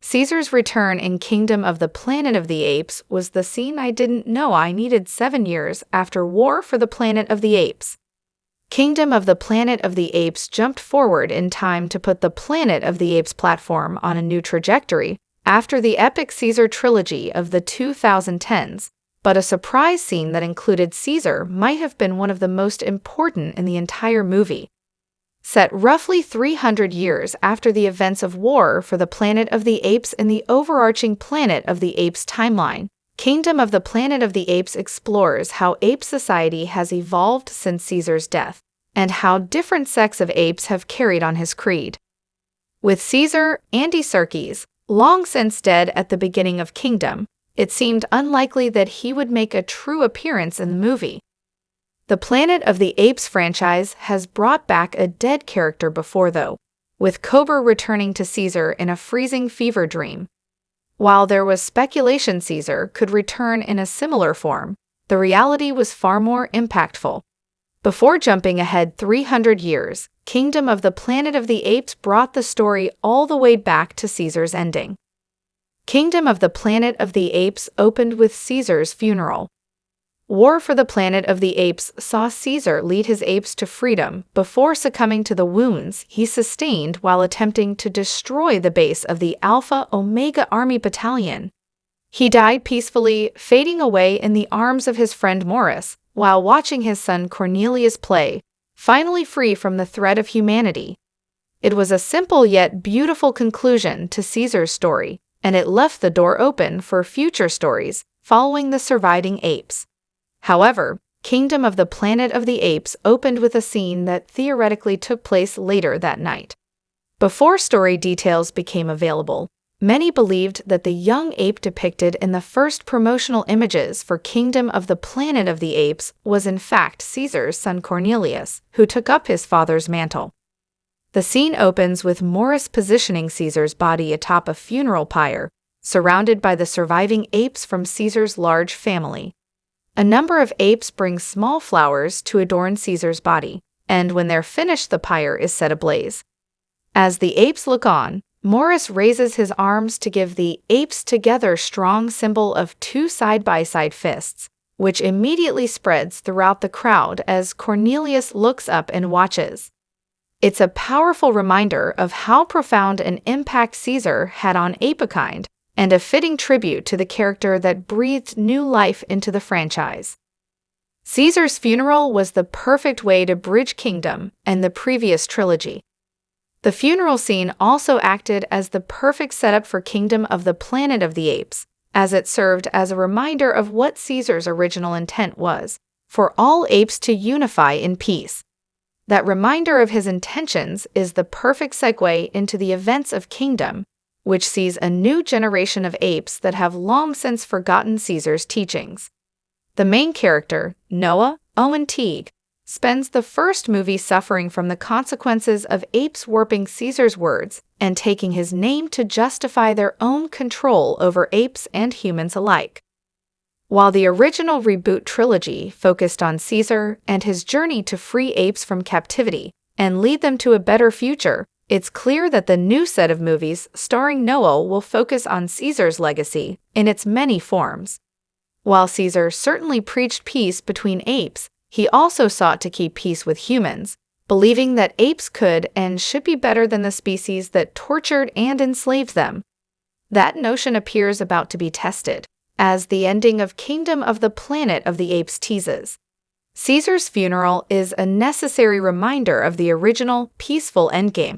Caesar's return in Kingdom of the Planet of the Apes was the scene I didn't know I needed 7 years after War for the Planet of the Apes. Kingdom of the Planet of the Apes jumped forward in time to put the Planet of the Apes platform on a new trajectory after the epic Caesar trilogy of the 2010s, but a surprise scene that included Caesar might have been one of the most important in the entire movie. Set roughly 300 years after the events of War for the Planet of the Apes in the overarching Planet of the Apes timeline, Kingdom of the Planet of the Apes explores how ape society has evolved since Caesar's death, and how different sects of apes have carried on his creed. With Caesar, Andy Serkis, long since dead at the beginning of Kingdom, it seemed unlikely that he would make a true appearance in the movie. The Planet of the Apes franchise has brought back a dead character before, though, with Cobra returning to Caesar in a freezing fever dream. While there was speculation Caesar could return in a similar form, the reality was far more impactful. Before jumping ahead 300 years, Kingdom of the Planet of the Apes brought the story all the way back to Caesar's ending. Kingdom of the Planet of the Apes opened with Caesar's funeral. War for the Planet of the Apes saw Caesar lead his apes to freedom before succumbing to the wounds he sustained while attempting to destroy the base of the Alpha Omega Army Battalion. He died peacefully, fading away in the arms of his friend Morris, while watching his son Cornelius play, finally free from the threat of humanity. It was a simple yet beautiful conclusion to Caesar's story, and it left the door open for future stories following the surviving apes. However, Kingdom of the Planet of the Apes opened with a scene that theoretically took place later that night. Before story details became available, many believed that the young ape depicted in the first promotional images for Kingdom of the Planet of the Apes was in fact Caesar's son Cornelius, who took up his father's mantle. The scene opens with Morris positioning Caesar's body atop a funeral pyre, surrounded by the surviving apes from Caesar's large family. A number of apes bring small flowers to adorn Caesar's body, and when they're finished, the pyre is set ablaze. As the apes look on, Morris raises his arms to give the apes together strong symbol of two side-by-side fists, which immediately spreads throughout the crowd as Cornelius looks up and watches. It's a powerful reminder of how profound an impact Caesar had on apekind, and a fitting tribute to the character that breathed new life into the franchise. Caesar's funeral was the perfect way to bridge Kingdom and the previous trilogy. The funeral scene also acted as the perfect setup for Kingdom of the Planet of the Apes, as it served as a reminder of what Caesar's original intent was, for all apes to unify in peace. That reminder of his intentions is the perfect segue into the events of Kingdom, which sees a new generation of apes that have long since forgotten Caesar's teachings. The main character, Noah, Owen Teague, spends the first movie suffering from the consequences of apes warping Caesar's words and taking his name to justify their own control over apes and humans alike. While the original reboot trilogy focused on Caesar and his journey to free apes from captivity and lead them to a better future, it's clear that the new set of movies starring Noah will focus on Caesar's legacy in its many forms. While Caesar certainly preached peace between apes, he also sought to keep peace with humans, believing that apes could and should be better than the species that tortured and enslaved them. That notion appears about to be tested, as the ending of Kingdom of the Planet of the Apes teases. Caesar's funeral is a necessary reminder of the original, peaceful endgame.